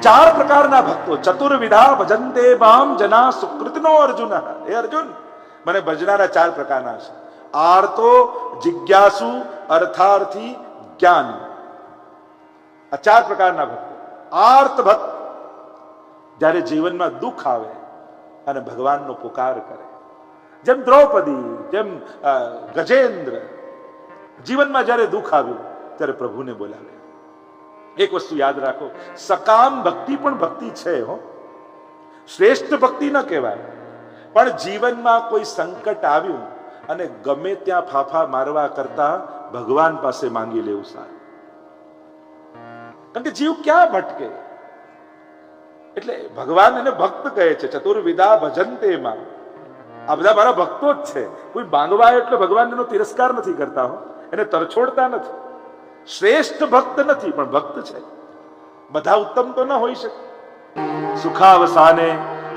ચાર પ્રકારના ભક્તો, ચતુર્વિધા ભજન્તે મામ જના સુકૃતનો અર્જુન. હે અર્જુન, મને ભજનારા ચાર પ્રકારના છે. આર્તો, જિજ્ઞાસુ, અર્થાર્થી, જ્ઞાન. આ ચાર પ્રકારના ભક્તો. આર્ત ભક્ત જ્યારે જીવનમાં દુઃખ આવે અને ભગવાનનો પુકાર કરે, જેમ દ્રૌપદી, જેમ ગજેન્દ્ર, જીવનમાં જ્યારે દુઃખ આવ્યું ત્યારે પ્રભુને બોલાવે. એક વસ્તુ યાદ રાખો, સકામ ભક્તિ પણ ભક્તિ છે હો, શ્રેષ્ઠ ભક્તિ ન કહેવાય. પણ જીવનમાં કોઈ સંકટ આવ્યું અને ગમે ત્યાં ફાફા મારવા કરતા ભગવાન પાસે માંગી લેવું સારું. કારણ કે જીવ ક્યાં ભટકે. એટલે ભગવાન એને ભક્ત કહે છે. ચતુર્વિધા ભજન્તે માં. આ બધા મારા ભક્તો જ છે. કોઈ માંગવા એટલે ભગવાન એનો તિરસ્કાર નથી કરતા હો, એને તરછોડતા નથી. શ્રેષ્ઠ ભક્ત નથી પણ ભક્ત છે. બધા ઉત્તમ તો ન હોઈ શકે. સુખાવસાને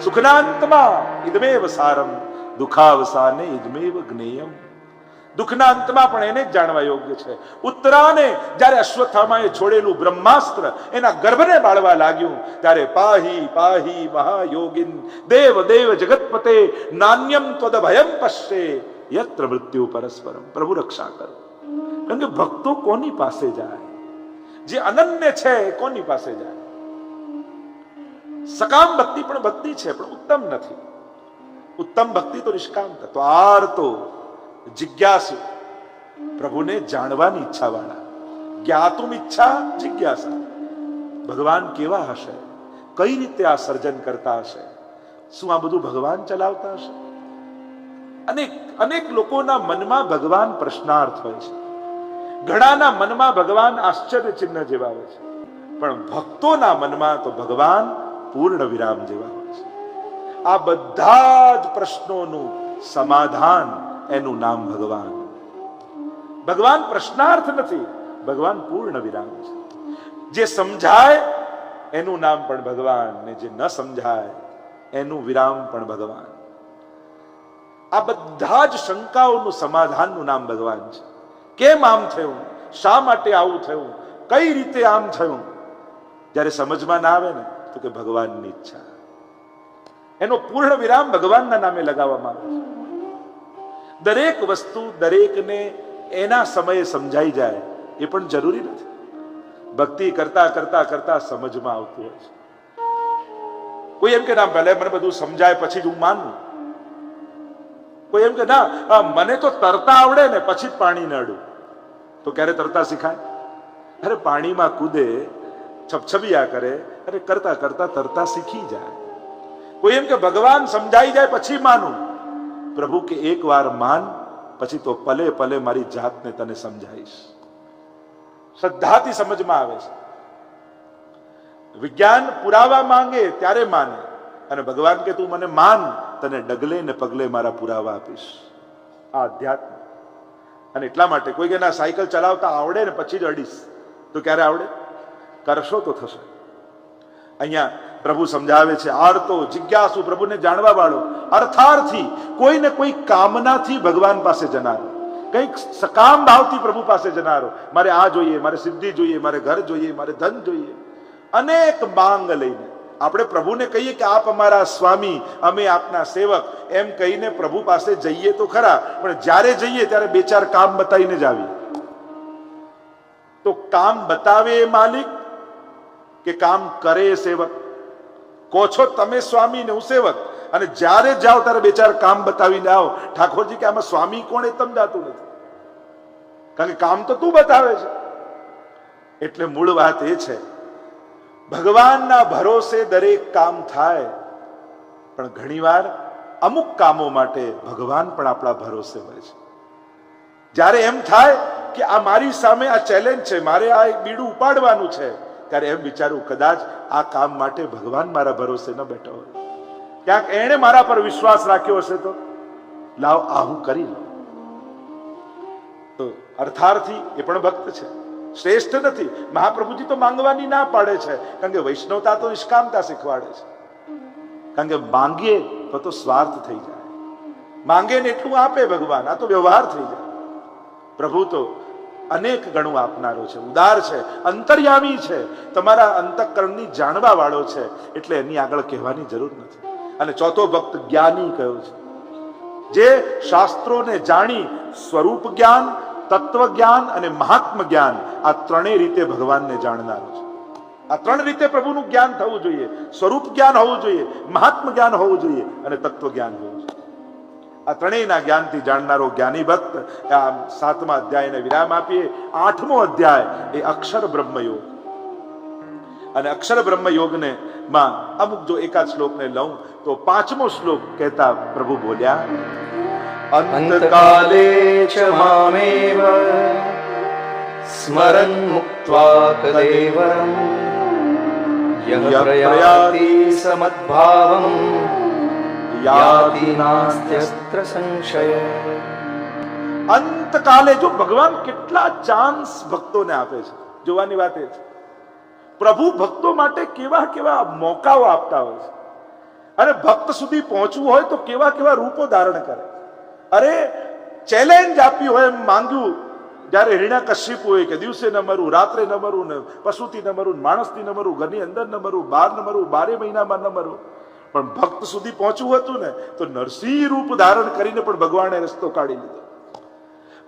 સુખનાંતમાં ઇદમેવ સારમ, દુખાવસાને ઇદમેવ જ્ઞેયમ. દુઃખના અંતમાં પણ એને જ જાણવા યોગ્ય છે. ઉત્તરાને જ્યારે અશ્વત્થામાએ છોડેલું બ્રહ્માસ્ત્ર એના ગર્ભને બાળવા લાગ્યું ત્યારે પાહી પાહી મહાયોગિન દેવ દેવ જગતપતે નાન્યમ ત્વદ ભયમ પશ્યે યત્ર મૃત્યુ પરસ્પરમ. પ્રભુ રક્ષા કરો. કારણ કે ભક્તો કોની પાસે જાય? જે અનન્ય છે કોની પાસે જાય? સકામ ભક્તિ પણ ભક્તિ છે પણ ઉત્તમ નથી. ઉત્તમ ભક્તિ તો નિષ્કામતા. તો આર્તો, જિજ્ઞાસુ, પ્રભુને જાણવાની ઈચ્છા વાળા. જ્ઞાતુમ ઈચ્છા જિજ્ઞાસા. ભગવાન કેવા હશે, કઈ રીતે આ સર્જન કરતા હશે, શું આ બધું ભગવાન ચલાવતા હશે? અનેક અનેક લોકોના મનમાં ભગવાન પ્રશ્નાર્થ હોય છે, ઘણાના મનમાં ભગવાન આશ્ચર્ય ચિહ્ન જેવા હોય છે, પણ ભક્તોના મનમાં તો ભગવાન પૂર્ણ વિરામ જેવા હોય છે. આ બધા જ પ્રશ્નોનું સમાધાન એનું નામ ભગવાન. ભગવાન પ્રશ્નાર્થ નથી, ભગવાન પૂર્ણ વિરામ છે. જે સમજાય એનું નામ પણ ભગવાન, ને જે ન સમજાય એનું વિરામ પણ ભગવાન. આ બધા જ શંકાઓનું સમાધાનનું નામ ભગવાન છે. કેમ આમ થયું, શા માટે આવું થયું, કઈ રીતે આમ થયું, જ્યારે સમજમાં ના આવે ને તો કે ભગવાનની ઈચ્છા. એનો પૂર્ણ વિરામ ભગવાનના નામે લગાવવામાં આવે છે. દરેક વસ્તુ દરેકને એના સમયે સમજાઈ જાય એ પણ જરૂરી નથી. ભક્તિ કરતા કરતા કરતા સમજમાં આવતું હોય છે. કોઈ એમ કે ના ભલે મને બધું સમજાય પછી જ હું માનું. કોઈ એમ કે ના મને તો તરતા આવડે ને પછી જ પાણી ન અડું. તો ક્યારે તરતા શીખાય? અરે પાણીમાં કૂદે, છપછપિયા કરે, અરે કરતા કરતા તરતા શીખી જાય. કોઈ એમ કે ભગવાન સમજાઈ જાય પછી માનું. પ્રભુ કે એક વાર માન, પછી તો પલે પલે મારી જાતને તને સમજાઈશ. શ્રદ્ધાથી સમજમાં આવે છે. વિજ્ઞાન પુરાવા માંગે ત્યારે માને, અને ભગવાન કે તું મને માન, તને ડગલે ને પગલે મારા પુરાવા આપીશ. આ અધ્યાત્મ. અને એટલા માટે કોઈ કે ના સાયકલ ચલાવતા આવડે ને પછી જ અડીશ. તો ક્યારે આવડે? કરશો તો થશે. અહીંયા પ્રભુ સમજાવે છે આર્તો, જિજ્ઞાસુ, પ્રભુને જાણવા વાળો, અર્થાર્થી, કોઈને કોઈ કામનાથી ભગવાન પાસે જનારો, કંઈક સકામ ભાવથી પ્રભુ પાસે જનારો. મારે આ જોઈએ, મારે સિદ્ધિ જોઈએ, મારે ઘર જોઈએ, મારે ધન જોઈએ, અનેક માંગ લઈને આપણે પ્રભુને કહીએ કે આપ અમારા સ્વામી, અમે આપના સેવક, એમ કહીને પ્રભુ પાસે જઈએ તો ખરા, પણ જ્યારે જઈએ ત્યારે બે ચાર કામ બતાવીને જ આવીએ. તો કામ બતાવે એ માલિક કે કામ કરે એ સેવક? કહો છો તમે સ્વામી ને હું સેવક, અને જ્યારે જાઓ ત્યારે બે ચાર કામ બતાવીને આવો. ઠાકોરજી કે આમાં સ્વામી કોણ એ સમજાતું નથી, કારણ કે કામ તો તું બતાવે છે. એટલે મૂળ વાત એ છે, ભગવાનના ભરોસે દરેક કામ થાય, પણ ઘણીવાર અમુક કામો માટે ભગવાન પણ આપણા ભરોસે હોય છે. જ્યારે એમ થાય કે આ મારી સામે આ ચેલેન્જ છે, મારે આ એક બીડું ઉપાડવાનું છે, ત્યારે એમ વિચારું કદાચ આ કામ માટે ભગવાન મારા ભરોસે ન બેઠો હોય, ક્યાંક એણે મારા પર વિશ્વાસ રાખ્યો હશે, તો લાવ આ હું કરી લઉં. તો અર્થાર્થી એ પણ ભક્ત છે, શ્રેષ્ઠ નથી. મહાપ્રભુજી તો માંગવાની ના પાડે છે, કારણ કે વૈષ્ણવતા તો નિષ્કામતા શીખવાડે છે. કારણ કે માંગીએ તો સ્વાર્થ થઈ જાય, માંગે ને એટલું આપે ભગવાન, આ તો વ્યવહાર થઈ જાય. પ્રભુ તો અનેક ગણું આપનારો છે, ઉદાર છે, અંતર્યામી છે, તમારા અંતઃકરણની જાણવા વાળો છે, એટલે એની આગળ કહેવાની જરૂર નથી. અને ચોથો ભક્ત જ્ઞાની કયો છે, જે શાસ્ત્રોને જાણી સ્વરૂપ જ્ઞાન, તત્વ જ્ઞાન અને મહાત્મ જ્ઞાન આ ત્રણેય રીતે ભગવાનને જાણનારો છે. આ ત્રણ રીતે પ્રભુનું જ્ઞાન થવું જોઈએ. સ્વરૂપ જ્ઞાન હોવું જોઈએ, મહાત્મ જ્ઞાન હોવું જોઈએ અને તત્વ જ્ઞાન હોવું જોઈએ. આ ત્રણેયના જ્ઞાનથી જાણનારો જ્ઞાની ભક્ત. આ 7મા અધ્યાયને વિરામ આપીએ. 8મો અધ્યાય એ અક્ષર બ્રહ્મયોગ. અને અક્ષર બ્રહ્મયોગને માં અમુક જો એકાદ શ્લોકને લઉં તો 5મો શ્લોક કહેતા પ્રભુ બોલ્યા, અંતકાલે ચ મામેવ સ્મરન મુક્ત્વા કલેવરમ યહ પ્રયાતિ સમદ્ભાવમ યાતિ નાસ્ત્યસ્ત્ર સંશય. અંતકાલે જો ભગવાન કેટલા ચાન્સ ભક્તોને આપે છે, જોવાની વાત એ છે. પ્રભુ ભક્તો માટે કેવા કેવા મોકાઓ આપતા હોય છે, અને ભક્ત સુધી પહોંચવું હોય તો કેવા કેવા રૂપો ધારણ કરે. અરે ચેલેન્જ આપી હોય એમ માંગ્યું, જ્યારે હિરણ્યકશ્યપુએ કે દિવસે ન મરું, રાત્રે ન મરું, ને પશુથી ન મરું, માણસથી ન મરું, ઘરની અંદર ન મરું, બહાર ન મરું, 12 મહિનામાં ન મરું, પણ ભક્ત સુધી પહોંચવું હતું ને તો નરસિંહ રૂપ ધારણ કરીને પણ ભગવાને રસ્તો કાઢી લીધો.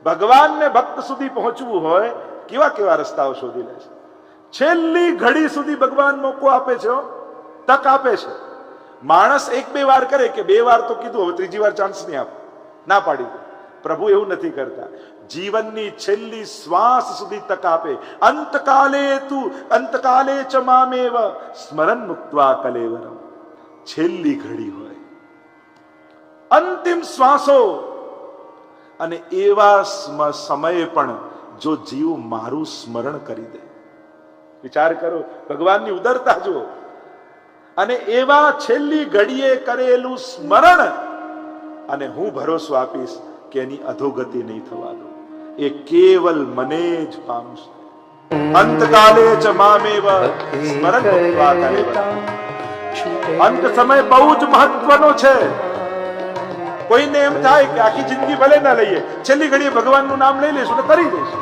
ભગવાનને ભક્ત સુધી પહોંચવું હોય કેવા કેવા રસ્તાઓ શોધી લે છે. છેલ્લી ઘડી સુધી ભગવાન મોકો આપે છે, તક આપે છે. માણસ 1-2 વાર કરે કે 2 વાર તો કીધું, હવે ત્રીજી વાર ચાન્સ નહીં આપો, ના પાડી દે. પ્રભુ એવું નથી કરતા. જીવનની છેલ્લી શ્વાસ સુધી તક આપે. અંતકાલે ચ મામેવ સ્મરન મુક્ત્વા કલેવરમ. છેલ્લી ઘડી હોય, અંતિમ શ્વાસો, અને એવા સમયે પણ જો જીવ મારું સ્મરણ કરી દે, વિચાર કરો, ભગવાનની ઉદરતા જુઓ. અને એવા છેલ્લી ઘડીએ કરેલું સ્મરણ, અને હું ભરોસો આપીશ કે એની અધોગતિ નહીં થવા દો, એ કેવલ મને જ પામશે. અંતકાલે ચ મામેવ સ્મરન મુક્ત્વા કલેવરમ. અંત સમય બહુ જ મહત્વનો છે. કોઈને એમ થાય કે આખી જિંદગી ભલે ના લઈએ, છેલ્લી ઘડીએ ભગવાનનું નામ લઈ લઈશું તો કરી દઈશું.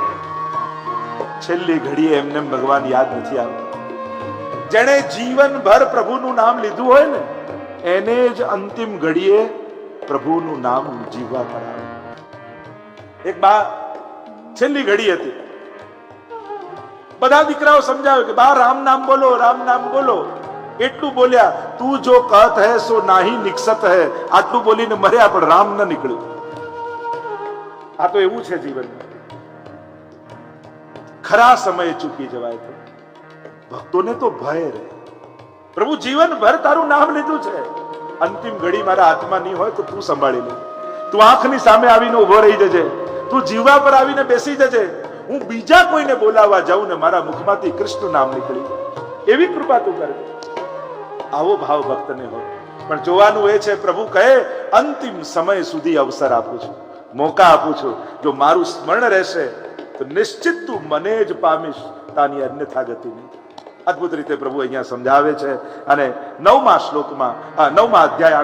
છેલ્લી ઘડીએ એમને ભગવાન યાદ નથી આવતા. જેણે જીવનભર પ્રભુનું નામ લીધું હોય ને, એને જ અંતિમ ઘડીએ પ્રભુનું નામ જીવવા પડે. એક બા છેલ્લી ઘડી હતી, બધા દીકરાઓ સમજાવ્યો કે બા રામ નામ બોલો, રામ નામ બોલો. એટલું બોલ્યા, તું જો કહત હૈ સો નાહી નિકસત હૈ. આટલું બોલીને મર્યા, પણ રામ ન નીકળ્યું. આ તો એવું છે જીવનમાં. ખરા સમયે ચૂકી જવાય તો ભક્તોને તો ભય રહે. પ્રભુ જીવનભર તારું નામ લીધું છે, અંતિમ ઘડી મારા હાથમાં નહીં હોય તો તું સંભાળી લે. તું આંખની સામે આવીને ઉભો રહી જજે, તું જીવા પર આવીને બેસી જજે. હું બીજા કોઈને બોલાવવા જાઉં ને મારા મુખમાંથી કૃષ્ણ નામ નીકળી, એવી કૃપા તું કરે. આવો ભાવ ભક્તને હોય. પણ જોવાનું એ છે, પ્રભુ કહે અંતિમ સમય સુધી અવસર આપું છું, મોકા આપું છું. જો મારું સ્મરણ રહેશે તો નિશ્ચિત તું મને જ પામીશ, તાની અન્યથા ગતિ નહીં. અદભુત રીતે પ્રભુ અહીંયા સમજાવે છે. અને 9મા શ્લોકમાં 9મા અધ્યાય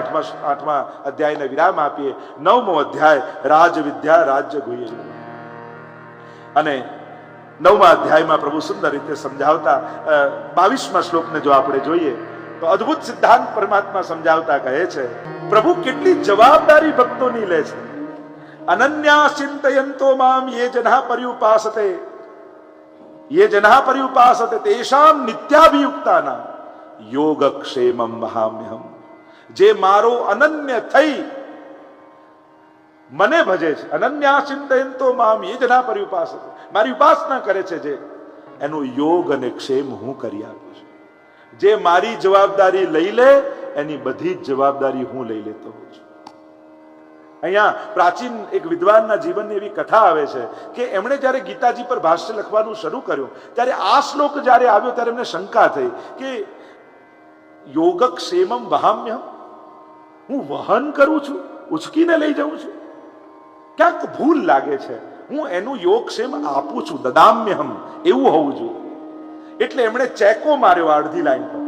8મા અધ્યાયને વિરામ આપીએ. 9મો અધ્યાય રાજ વિદ્યા રાજ્ય ગુહ્ય. અને 9મા અધ્યાયમાં પ્રભુ સુંદર રીતે સમજાવતા 22મા શ્લોકને જો આપણે જોઈએ તો અદ્ભુત સિદ્ધાંત પરમાત્મા સમજાવતા કહે છે, પ્રભુ કેટલી જવાબદારી ભક્તોની લે છે. અનન્યા ચિંતયંતો મામ યે જનઃ પર્યુપાસતે તેષામ નિત્યાભિયુક્તાનાં યોગક્ષેમં વહામ્યહમ. જે મારો અનન્ય થઈ મને ભજે છે, અનન્યા ચિંતયંતો મામ યે જનઃ પર્યુપાસતે, મારી ઉપાસના કરે છે, જે એનો યોગ અને ક્ષેમ હું કરી આપું છું. જે મારી જવાબદારી લઈ લે એની બધી જ જવાબદારી હું લઈ લેતો હોઉં છું. અહીંયા પ્રાચીન એક વિદ્વાનના જીવનની એવી કથા આવે છે કે એમણે જ્યારે ગીતાજી પર ભાષ્ય લખવાનું શરૂ કર્યું ત્યારે આ શ્લોક જ્યારે આવ્યો ત્યારે એમને શંકા થઈ કે યોગક્ષેમં વહામ્યહમ, હું વહન કરું છું, ઉચકીને લઈ જાઉં છું, ક્યાંક ભૂલ લાગે છે. હું એનું યોગક્ષેમ આપું છું, દદામ્યહમ, એવું હોવું જોઈએ. એટલે એમણે ચેકો માર્યો અડધી લાઈન પર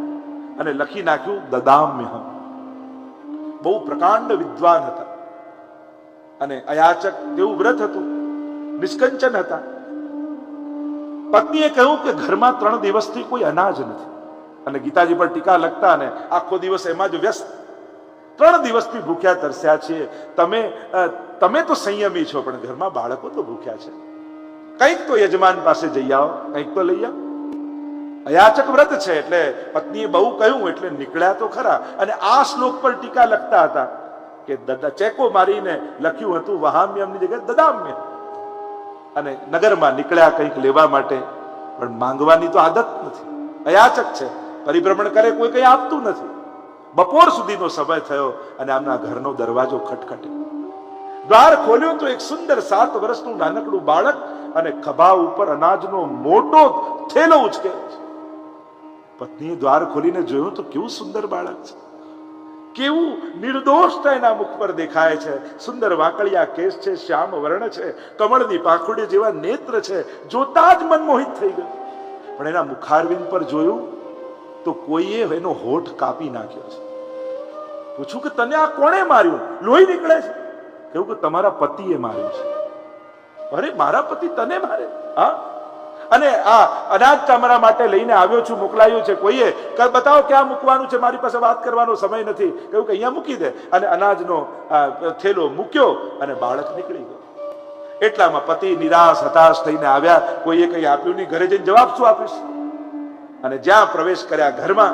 અને લખી નાખ્યું દદામ્યહમ. બહુ પ્રકાંડ વિદ્વાન હતા અને અયાચક તેવું વ્રત હતું, નિષ્કંચન હતા. પત્નીએ કહ્યું કે ઘરમાં 3 દિવસથી કોઈ અનાજ નથી, અને ગીતાજી પર ટીકા લખતા અને આખો દિવસ એમાં જ વ્યસ્ત. 3 દિવસથી ભૂખ્યા તરસ્યા છીએ. તમે તો સંયમી છો, પણ ઘરમાં બાળકો તો ભૂખ્યા છે. કંઈક તો યજમાન પાસે જઈ આવો, કંઈક તો લઈ આવો. અયાચક વ્રત છે એટલે પત્નીએ બહુ કહ્યું એટલે નીકળ્યા તો ખરા. અને આ શ્લોક પર ટીકા લખતા હતા કે ચેકો મારીને લખ્યું હતું વહામ્યમની જગ્યાએ દદામ્ય. અને નગરમાં નીકળ્યા કંઈક લેવા માટે, પણ માંગવાની તો આદત નથી. અયાચક છે, પરિભ્રમણ કરે કોઈ કંઈ આપતું નથી. બપોર સુધીનો સમય થયો અને આમના ઘરનો દરવાજો ખટખટે. દ્વાર ખોલ્યું તો એક સુંદર 7 વર્ષનું નાનકડું બાળક અને ખભા ઉપર અનાજનો મોટો થેલો ઉચકેલો છે. પત્નીએ દ્વાર ખોલીને જોયું તો કેવું સુંદર બાળક છે, કેવું નિર્દોષતા એના મુખ પર દેખાય છે. સુંદર વાંકડિયા કેસ છે, શ્યામ વર્ણ છે, કમળની પાંખુડી જેવા નેત્ર છે. જોતા જ મન મોહિત થઈ ગયું. પણ એના મુખારવિંદ પર જોયું તો કોઈએ એનો હોઠ કાપી નાખ્યો છે. પૂછું કે તને આ કોણે માર્યું? લોહી નીકળે છે. કહ્યું કે તમારા પતિએ માર્યું છે. અરે મારા પતિ તને મારે? હા, અને આ અનાજ તમારા માટે લઈને આવ્યો છું, મોકલાયું છે કોઈએ. બતાવો ક્યાં મૂકવાનું છે, મારી પાસે વાત કરવાનો સમય નથી. કહ્યું કે અહીંયા મૂકી દે. અને અનાજનો થેલો મૂક્યો અને બાળક નીકળી ગયો. એટલામાં પતિ નિરાશ હતાશ થઈને આવ્યા. કોઈએ કંઈ આપ્યું નહીં. ઘરે જઈને જવાબ શું આપીશ? અને જ્યાં પ્રવેશ કર્યા ઘરમાં,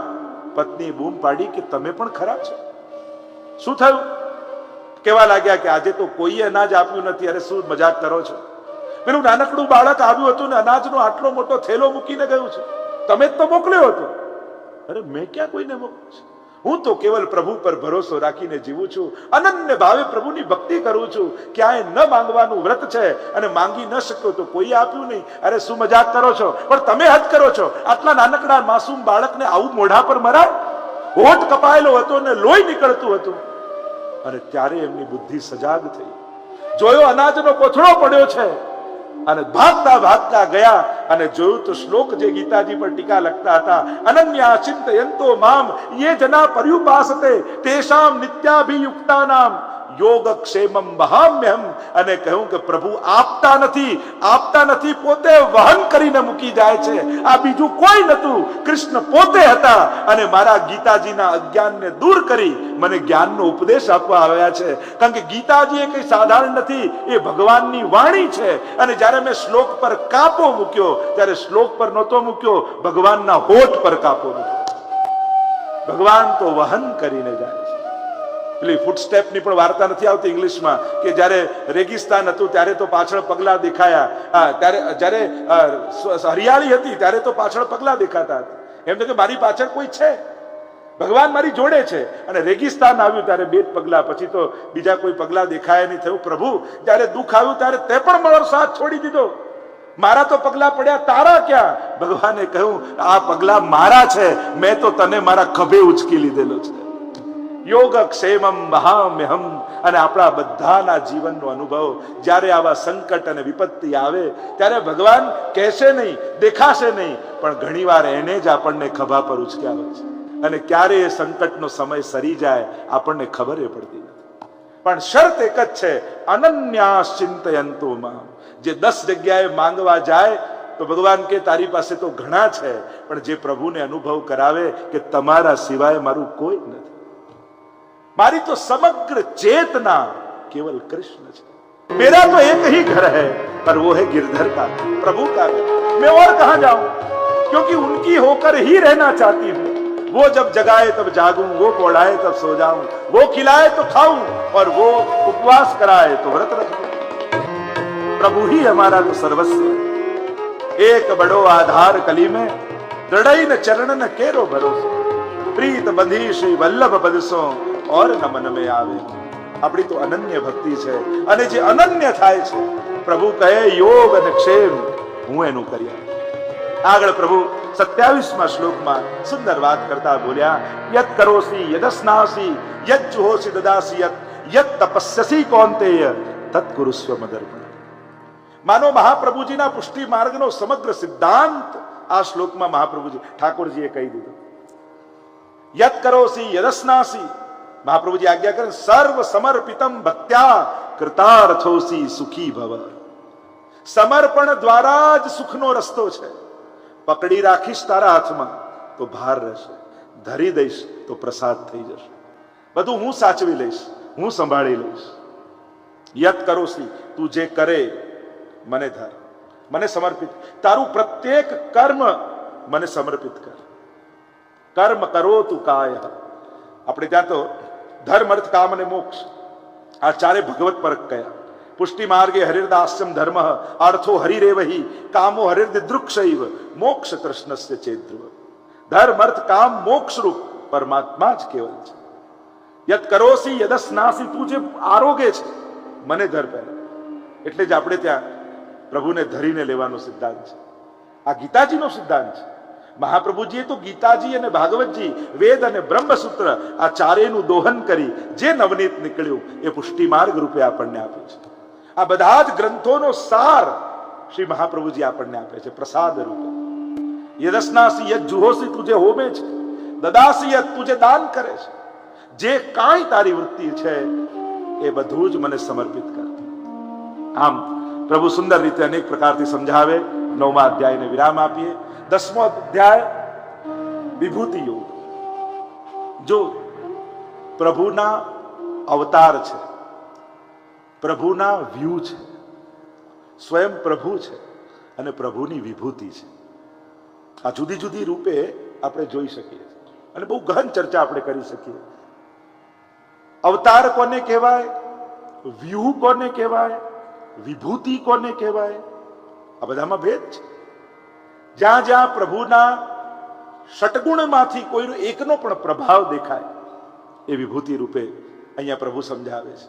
પત્ની બૂમ પાડી કે તમે પણ ખરાબ છો. શું થયું? કેવા લાગ્યા કે આજે તો કોઈએ અનાજ આપ્યું નથી. અરે શું મજાક કરો છો? પેલું નાનકડું બાળક આવ્યું હતું ને અનાજનો આટલો મોટો થેલો મૂકીને ગયું છે. તમે જ તો મોકલ્યો હતો. અરે મેં ક્યાં કોઈને મોકલ્યું છે? હું તો કેવલ પ્રભુ પર ભરોસો રાખીને જીવું છું. અનન્ય ભાવે પ્રભુની ભક્તિ કરું છું. ક્યાંય ન માંગવાનું વ્રત છે અને માંગી ન શક્યો તો કોઈ આપ્યું નહીં. અરે શું મજાક કરો છો? પણ તમે હદ કરો છો. આટલા નાનકડા માસૂમ બાળકને આવું મોઢા પર મરાય? હોઠ કપાયેલો હતો ને લોહી નીકળતું હતું. અને ત્યારે એમની બુદ્ધિ સજાગ થઈ. જોયો અનાજનો કોથળો પડ્યો છે અને ભાગતા ભાગતા ગયા અને જોયું તો શ્લોક જે ગીતાજી પર ટીકા લખતા હતા, અનન્યા ચિંતયંતો મામ યે જના પર્યુપાસતે તેષામ નિત્યાભિયુક્તાનામ યોગક્ષેમમ વહામ્યહમ. અને કહ્યું કે પ્રભુ આપતા નથી, પોતે વહન કરીને મૂકી જાય છે. આ બીજું કોઈ નતું, કૃષ્ણ પોતે હતા. અને મારા ગીતાજીના અજ્ઞાનને દૂર કરી મને જ્ઞાનનો ઉપદેશ આપવા આવ્યા છે. કારણ કે ગીતાજી એ કઈ સાધારણ નથી, એ ભગવાનની વાણી છે. અને જ્યારે મેં શ્લોક પર કાપો મૂક્યો ત્યારે શ્લોક પર નહોતો મૂક્યો, ભગવાનના હોઠ પર કાપો મૂક્યો. ભગવાન તો વહન કરીને જાય છે. પેલી ફૂટસ્ટેપની પણ વાર્તા નથી આવતી ઇંગ્લિશમાં કે જ્યારે રેગિસ્તાન હતું ત્યારે તો પાછળ પગલા દેખાયા, જ્યારે હરિયાળી હતી ત્યારે તો પાછળ પગલા દેખાતા હતા. એમ તો કે મારી પાછળ કોઈ છે, ભગવાન મારી જોડે છે. અને રેગિસ્તાન આવ્યું ત્યારે 2 પગલા, પછી તો બીજા કોઈ પગલા દેખાયા નહીં. થયું પ્રભુ જ્યારે દુઃખ આવ્યું ત્યારે તે પણ મારો સાથ છોડી દીધો. મારા તો પગલા પડ્યા, તારા ક્યાં? ભગવાને કહ્યું આ પગલા મારા છે, મેં તો તને મારા ખભે ઉચકી લીધેલો છે. યોગક્ષેમમ વહામ્યહમ. અને આપણા બધાના જીવનનો અનુભવ જ્યારે આવા સંકટ અને વિપત્તિ આવે ત્યારે ભગવાન કહેશે નહીં, દેખાશે નહીં, પણ ઘણીવાર એને જ આપણને ખભા પર ઉચક્યા હોય છે. અને ક્યારે એ સંકટનો સમય સરી જાય આપણને ખબર પડતી નથી. પણ શરત એક જ છે, અનન્યાશ્ચિંતયંતો મામ. જે 10 જગ્યાએ માંગવા જાય તો ભગવાન કે તારી પાસે તો ઘણા છે, પણ જે પ્રભુને અનુભવ કરાવે કે તમારા સિવાય મારું કોઈ નથી, मारी तो समग्र चेतना केवल कृष्ण है। मेरा तो एक ही घर है पर वो है गिरधर का, प्रभु का घर। मैं और कहां जाऊं, क्योंकि उनकी होकर ही रहना चाहती हूं। वो जब जगाए तब जागूं, वो पौड़ाए तब सो जाऊं, वो खिलाए तो खाऊं और वो उपवास कराए तो व्रत रखूं। प्रभु ही हमारा तो सर्वस्व है। एक बड़ो आधार कली में दृढ़ई न चरण न केरो भरोसो, प्रीत बंधी श्री वल्लभ पदसो और न मन में आवे। अपनी तो अनन्य भक्ति है અને જે અનન્ય થાય છે પ્રભુ કહે યોગ અને ક્ષેમ હું એનું કર્યા। આગળ પ્રભુ 27મા શ્લોકમાં સુંદર વાત કરતા બોલ્યા, યત કરોસી યદસ્નાસી યત જુહોસી દદાસી યત તપસ્યસી કૌંતેય તત કુરુસ્વ મદર્પણ। માનો મહાપ્રભુજીના પુષ્ટિ માર્ગનો સમગ્ર સિદ્ધાંત આ શ્લોકમાં મહાપ્રભુજી ઠાકોરજીએ કહી દીધો। યત કરોસી યદસ્નાસી, महाप्रभु जी आज्ञा करें, सर्व समर्पितम भक्त्या कृतार्थोसी सुखी भव। સમર્પણ દ્વારા જ સુખનો રસ્તો છે. પકડી રાખીશ તારા હાથમાં તો ભાર રહેશે, ધરી દઈશ તો પ્રસાદ થઈ જશે. બધું હું સાચવી લઈશ, હું સંભાળી લઈશ. યત કરોસી, તું જે કરે મને ધર, મને સમર્પિત. તારું પ્રત્યેક કર્મ મને સમર્પિત કર. કર્મ કરો તું કાય. આપણે ત્યાં તો ધર્મ, અર્થ, કામ અને મોક્ષ આ ચારે ભગવત પરક કયા. પુષ્ટિ માર્ગે હરિર્દાસ્યમ ધર્મ અર્થો હરિરેવહી કામો હરિર્દૃક્ષૈવ મોક્ષ કૃષ્ણસ્ય ચેદ્રુવ. ધર્મ, અર્થ, કામ, મોક્ષ રૂપ પરમાત્મા જ કેવલ છે. યત કરોસી યદસ્નાસી, તું જે આરોગે છે મને ધર પહેલા. એટલે જ આપણે ત્યાં પ્રભુને ધરીને લેવાનો સિદ્ધાંત છે. આ ગીતાજીનો સિદ્ધાંત છે. મહાપ્રભુજીએ તો ગીતાજી અને ભાગવતજી, વેદ અને બ્રહ્મસૂત્ર આ ચારેયનું દોહન કરી જે નવનીત નીકળ્યું એ પુષ્ટિ માર્ગ રૂપે આપણને આપ્યું છે. આ બધા જ ગ્રંથોનો સાર શ્રી મહાપ્રભુજી આપણને આપે છે પ્રસાદ રૂપે. યદસ્નાસી યદ જુહોસી, તું જે હોમે છે, દદાસી યદ, તું જે દાન કરે છે, જે કાંઈ તારી વૃત્તિ છે એ બધું જ મને સમર્પિત કર. આમ પ્રભુ સુંદર રીતે અનેક પ્રકારથી સમજાવે. 9મા અધ્યાયને વિરામ આપીએ. 10મો અધ્યાય વિભૂતિ યોગ. જો પ્રભુના અવતાર છે, પ્રભુના વ્યૂ છે, સ્વયં પ્રભુ છે અને પ્રભુની વિભૂતિ છે. આ જુદી જુદી રૂપે આપણે જોઈ શકીએ અને બહુ ગહન ચર્ચા આપણે કરી શકીએ. અવતાર કોને કહેવાય, વ્યૂહ કોને કહેવાય, વિભૂતિ કોને કહેવાય, આ બધામાં ભેદ છે. જ્યાં જ્યાં પ્રભુના ષટગુણમાંથી કોઈનો એકનો પણ પ્રભાવ દેખાય એ વિભૂતિ રૂપે અહીંયા પ્રભુ સમજાવે છે.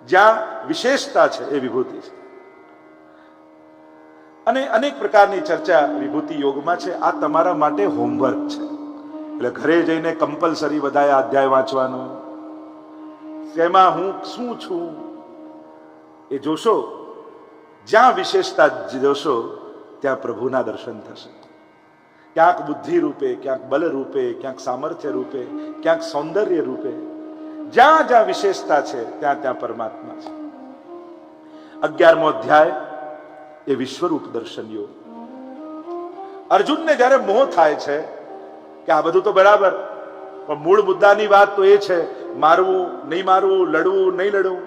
જ્યાં વિશેષતા છે એ વિભૂતિ છે. અને અનેક પ્રકારની ચર્ચા વિભૂતિ યોગમાં છે. આ તમારા માટે હોમવર્ક છે. એટલે ઘરે જઈને કમ્પલસરી બધાએ અધ્યાય વાંચવાનો. તેમાં હું શું છું એ જોશો. જ્યાં વિશેષતા જોશો ત્યાં પ્રભુના દર્શન થશે. ક્યાંક બુદ્ધિ રૂપે, ક્યાંક બલ રૂપે, ક્યાંક સામર્થ્ય રૂપે, ક્યાંક સૌંદર્ય રૂપે. જ્યાં જ્યાં વિશેષતા છે ત્યાં ત્યાં પરમાત્મા છે. 11મો અધ્યાય એ વિશ્વરૂપ દર્શન યોગ. અર્જુનને જ્યારે મોહ થાય છે કે આ બધું તો બરાબર, પણ મૂળ મુદ્દાની વાત તો એ છે મારવું નહીં મારવું, લડવું નહીં લડવું.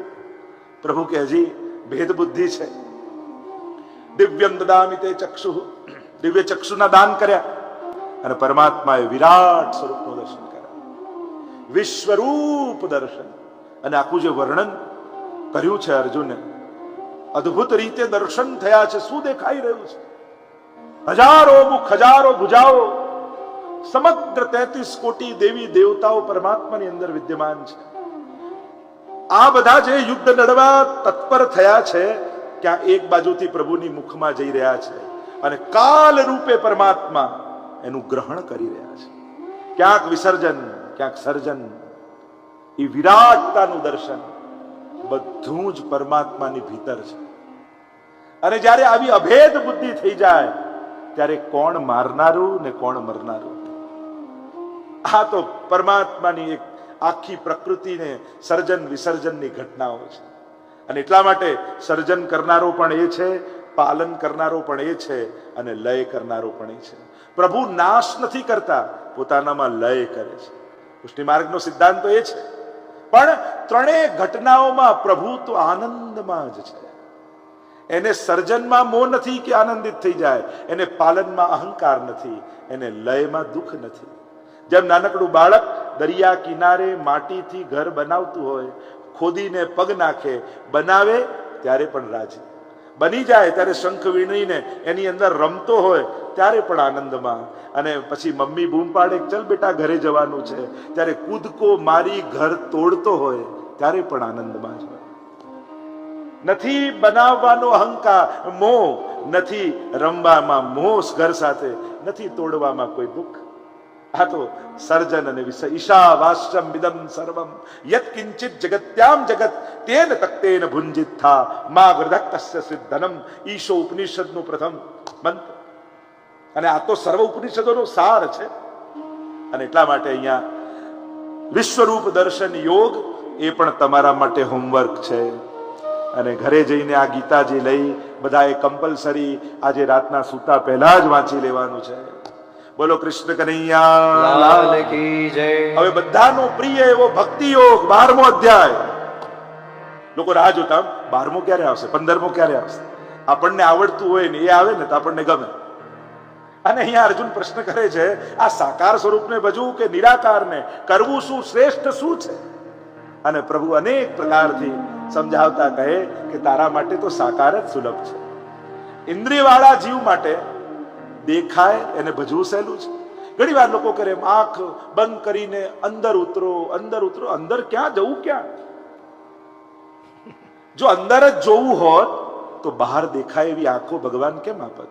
પ્રભુ કે હજી ભેદ બુદ્ધિ છે. દિવ્યમ દદામિ તે ચક્ષુ, દિવ્ય ચક્ષુના દાન કર્યા અને પરમાત્માએ વિરાટ સ્વરૂપનું દર્શન કર્યા. વિશ્વરૂપ દર્શન. અને આખું જે વર્ણન કર્યું છે અર્જુને, અદ્ભુત રીતે દર્શન થયા છે. શું દેખાઈ રહ્યું છે? હજારો મુખ, હજારો ભુજાઓ, સમગ્ર 33 કોટી દેવી દેવતાઓ પરમાત્માની અંદર વિદ્યમાન છે. આ બધા જે યુદ્ધ લડવા તત્પર થયા છે ક્યાં એક બાજુથી પ્રભુની મુખમાં જઈ રહ્યા છે અને કાલ રૂપે પરમાત્મા એનું ગ્રહણ કરી રહ્યા છે. ક્યાંક વિસર્જન, ક્યાંક સર્જન. એ વિરાટતાનું દર્શન બધું જ પરમાત્માની ભીતર છે. અને જ્યારે આવી અભેદ બુદ્ધિ થઈ જાય ત્યારે કોણ મારનારું ને કોણ મરનારું. આ તો પરમાત્માની એક આખી પ્રકૃતિને સર્જન વિસર્જનની ઘટનાઓ છે. અને એટલા માટે સર્જન કરનારો પણ એ છે, પાલન કરનારો પણ એ છે અને લય કરનારો પણ એ છે. પ્રભુ નાશ નથી કરતા, પોતાનામાં લય કરે છે. પુષ્ટિ માર્ગનો સિદ્ધાંત તો એ છે. પણ ત્રણેય ઘટનાઓમાં પ્રભુ તો આનંદમાં જ છે. એને સર્જનમાં મોહ નથી કે આનંદિત થઈ જાય, એને પાલનમાં અહંકાર નથી, એને લયમાં દુઃખ નથી. જેમ નાનકડું બાળક દરિયા કિનારે માટીથી ઘર બનાવતું હોય, ખોદીને પગ નાખે, બનાવે ત્યારે પણ રાજી, બની જાય ત્યારે શંખ વીણીને એની અંદર રમતો હોય ત્યારે પણ આનંદમાં. અને પછી મમ્મી બૂમ પાડે ચલ બેટા ઘરે જવાનું છે, ત્યારે કૂદકો મારી ઘર તોડતો હોય ત્યારે પણ આનંદમાં જ હોય. નથી બનાવવાનો અહંકાર મોહ, નથી રમવામાં મોહ ઘર સાથે, નથી તોડવામાં કોઈ દુઃખ. આ તો સર્જન અને ઈશા વાશ્ચમ વિદમ સર્વમ યત કિંચિત જગત્યામ જગત તેન તક્તેન ભુંજિત્થા મા ગૃધક્તસ્ય સિદ્ધનમ. ઈશો ઉપનિષદનું પ્રથમ મંત્ર. અને આ તો સર્વ ઉપનિષદોનો સાર છે. અને એટલા માટે અહીંયા વિશ્વરૂપ દર્શન યોગ એ પણ તમારા માટે હોમવર્ક છે. અને ઘરે જઈને આ ગીતાજી લઈ બધાએ કમ્પલસરી આજે રાતના સૂતા પહેલા જ વાંચી લેવાનું છે. બોલો કૃષ્ણ કનૈયા લાલ કી જય. હવે બધાનો પ્રિય એવો ભક્તિ યોગ 12મો અધ્યાય. લોકો રાહ જોતા 12મો ક્યારે આવશે, 15મો ક્યારે આવશે. આપણને આવડતું હોય ને એ આવે ને તો આપણને ગમે. અને અહીંયા અર્જુન પ્રશ્ન કરે છે, આ સાકાર સ્વરૂપને ભજવું કે નિરાકારને, કરવું શું, શ્રેષ્ઠ શું છે? અને પ્રભુ અનેક પ્રકારથી સમજાવતા કહે કે તારા માટે તો સાકાર જ સુલભ છે. ઇન્દ્રિયવાળા જીવ માટે દેખાય એને ભજવું સહેલું છે. ઘણી વાર લોકો કરે આંખ બંધ કરીને અંદર ઉતરો, અંદર ઉતરો. અંદર ક્યાં જવું? ક્યાં? જો અંદર જ જોવું હોત તો બહાર દેખાય એવી આંખો ભગવાન કેમ આપત?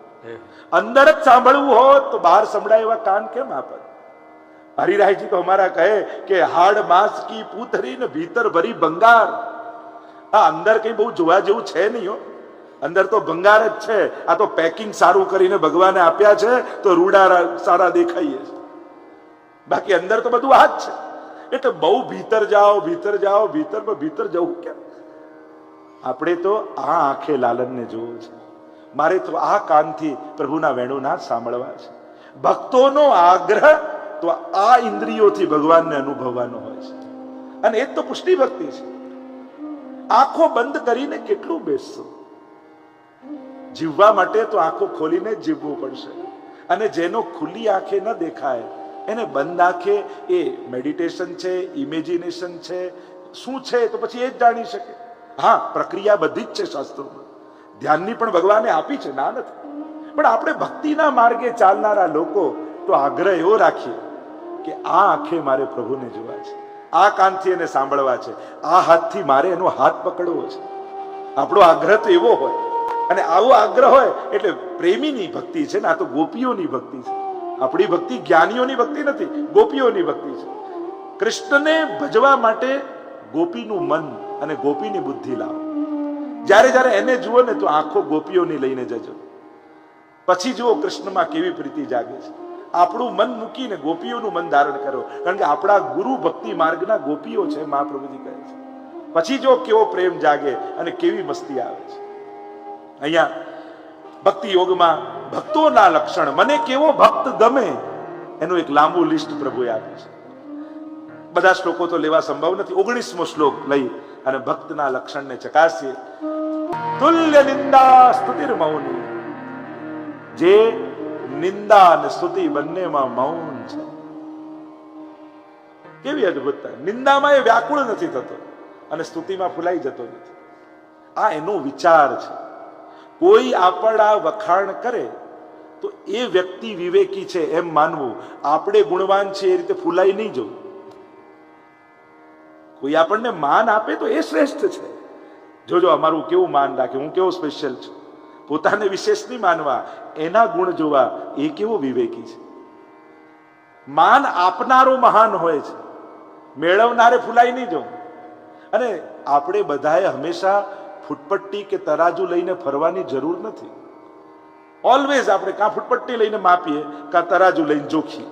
અંદર જ સાંભળવું હોત તો બહાર સંભળાય એવા કાન કેમ આપત? હરિરાયજી તો અમારા કહે કે હાડ માંસ કી પૂતરી ને ભીતર ભરી ભંગાર. આ અંદર કઈ બહુ જોવા જેવું છે નહીં હો. અંદર તો ભંગાર જ છે. આ તો પેકિંગ સારું કરીને ભગવાને આપ્યા છે તો રૂડા સારા દેખાઈએ છે. બાકી અંદર તો બધું આ જ છે. એટલે બહુ ભીતર જાઓ, ભીતર જાઓ, ભીતર જવું કેમ? આપણે તો આ આંખે લાલનને જોવું છે. મારે તો આ કાનથી પ્રભુના વેણુના સાંભળવા છે. ભક્તોનો આગ્રહ તો આ ઇન્દ્રિયોથી ભગવાનને અનુભવવાનો હોય છે. અને એ જ તો પુષ્ટિ ભક્તિ છે. આંખો બંધ કરીને કેટલું બેસશો? જીવવા માટે તો આંખો ખોલીને જ જીવવું પડશે. અને જેનો ખુલ્લી આંખે ન દેખાય એને બંધ આંખે એ મેડિટેશન છે, ઇમેજિનેશન છે, શું છે તો પછી એ જ જાણી શકે. હા, પ્રક્રિયા બધી જ છે શાસ્ત્રોમાં. ધ્યાનની પણ ભગવાને આપી છે, ના નથી. પણ આપણે ભક્તિના માર્ગે ચાલનારા લોકો તો આગ્રહ એવો રાખીએ કે આ આંખે મારે પ્રભુને જોવા છે, આ કાનથી એને સાંભળવા છે, આ હાથથી મારે એનો હાથ પકડવો છે. આપણો આગ્રહ તો એવો હોય. અને આવો આગ્રહ હોય એટલે પ્રેમીની ભક્તિ છે ને. આ તો ગોપીઓની ભક્તિ છે. આપણી ભક્તિ જ્ઞાનીઓની ભક્તિ નથી, ગોપીઓની ભક્તિ છે. કૃષ્ણને ભજવા માટે ગોપીનું મન અને ગોપીની બુદ્ધિ લાવો. જ્યારે જ્યારે એને જુઓ ને તો આંખો ગોપીઓની લઈને જજો. પછી જુઓ કૃષ્ણમાં કેવી પ્રીતિ જાગે છે. આપણું મન મૂકીને ગોપીઓનું મન ધારણ કરો. કારણ કે આપણા ગુરુ ભક્તિ માર્ગના ગોપીઓ છે, મહાપ્રભુજી કહે છે. પછી જો કેવો પ્રેમ જાગે અને કેવી મસ્તી આવે છે. અહીંયા ભક્તિ યોગમાં ભક્તોના લક્ષણ, મને કેવો ભક્ત ગમે એનું એક લાંબુ લિસ્ટ પ્રભુએ આપ્યું છે. બધા શ્લોકો તો લેવા સંભવ નથી. 19મો શ્લોક લઈ અને ભક્તના લક્ષણને ચકાસીએ. તુલ્ય નિંદા સ્તુતિર મૌની. જે નિંદા અને સ્તુતિ બંનેમાં મૌન છે. કેવી અદભુતતા! નિંદામાં એ વ્યાકુળ નથી થતો અને સ્તુતિમાં ફૂલાઈ જતો નથી. આ એનો વિચાર છે. કોઈ આપણા વખાણ કરે તો એ વ્યક્તિ વિવેકી છે એમ માનવું. આપણે ગુણવાન છે એ રીતે ફૂલાઈ નહીં જવું. કોઈ આપણને માન આપે તો એ શ્રેષ્ઠ છે. જોજો અમારું કેવું માન રાખે, હું કેવો સ્પેશિયલ છું. પોતાને વિશેષ નહીં માનવા, એના ગુણ જોવા, એ કેવો વિવેકી છે. માન આપનારો મહાન હોય છે, મેળવનારે ફૂલાઈ નહીં જવું. અને આપણે બધાએ હંમેશા ફૂટપટ્ટી કે તરાજુ લઈને ફરવાની જરૂર નથી. ઓલવેઝ આપણે કાં ફૂટપટ્ટી લઈને માપીએ કાં તરાજુ લઈને જોખીએ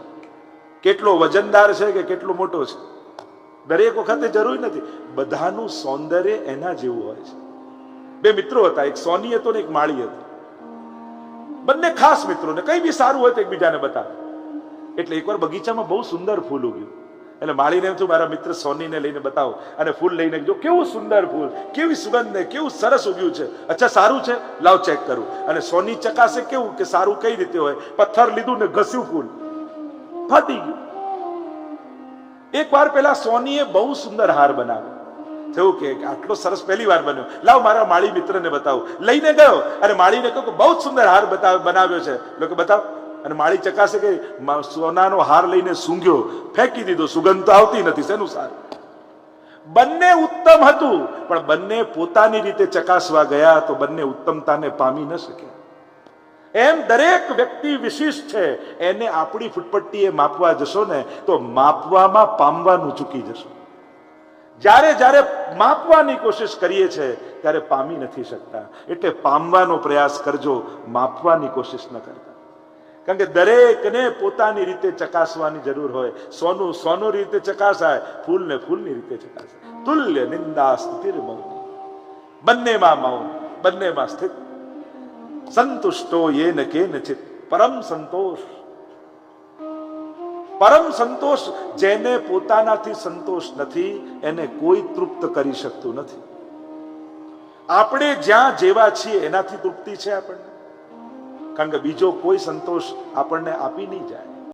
કેટલો વજનદાર છે કે કેટલો મોટો છે. દરેક વખતે જરૂર નથી. બધાનું સૌંદર્ય એના જેવું હોય છે. બે મિત્રો હતા, એક સોની હતો ને એક માળી હતો. બંને ખાસ મિત્રો, ને કઈ બી સારું હોય તો એકબીજાને બતાવે. એટલે એકવાર બગીચામાં બહુ સુંદર ફૂલ ઉગ્યું. એટલે માળીને એમ થયું મારા મિત્ર સોનીને લઈને બતાવો. અને ફૂલ લઈને જો કેવું સુંદર ફૂલ, કેવી સુગંધ ને કેવું સરસ ઉગ્યું છે. અચ્છા સારું છે, લાવ ચેક કરું. અને સોની ચકાસે કેવું કે સારું કઈ રીતે હોય. પથ્થર લીધું ને ઘસ્યું, ફૂલ ફાટી ગયું. એક વાર પેલા સોનીએ બહુ સુંદર હાર બનાવ્યો. થયું કે આટલો સરસ પહેલી વાર બન્યો, લાવ મારા માળી મિત્રને બતાવું. લઈને ગયો અને માળીને કહ્યું કે બહુ સુંદર હાર બનાવ્યો છે. લોકો બતાવ. અને માળી ચકાસે કે સોનાનો હાર લઈને સૂંઘ્યો, ફેંકી દીધો. સુગંધ તો આવતી નથી, શેનું સારું. બંને ઉત્તમ હતું, પણ બંને પોતાની રીતે ચકાસવા ગયા તો બંને ઉત્તમતાને પામી ન શક્યા. એમ દરેક વ્યક્તિ વિશિષ્ટ છે. એને આપણી ફૂટપટ્ટીએ માપવા જશો ને તો માપવામાં પામવાનું ચૂકી જશો. જ્યારે જ્યારે માપવાની કોશિશ કરીએ છીએ ત્યારે પામી નથી શકતા. એટલે પામવાનો પ્રયાસ કરજો, માપવાની કોશિશ ન કરતા. કારણ કે દરેકને પોતાની રીતે ચકાસવાની જરૂર હોય. સોનું સોનું રીતે ચકાસાય, ફૂલને ફૂલની રીતે ચકાસાય. તુલ્ય નિંદા સ્તુતિર મૌન. બંનેમાં મૌન, બંનેમાં સ્થિત. સંતુષ્ટો યેન કેનચિત પરમ સંતોષ. પરમ સંતોષ જેને પોતાનાથી સંતોષ નથી એને કોઈ તૃપ્ત કરી શકતું નથી. આપણે જ્યાં જેવા છીએ એનાથી તૃપ્તિ છે આપણને, કારણ કે બીજો કોઈ સંતોષ આપણને આપી નહીં જાય.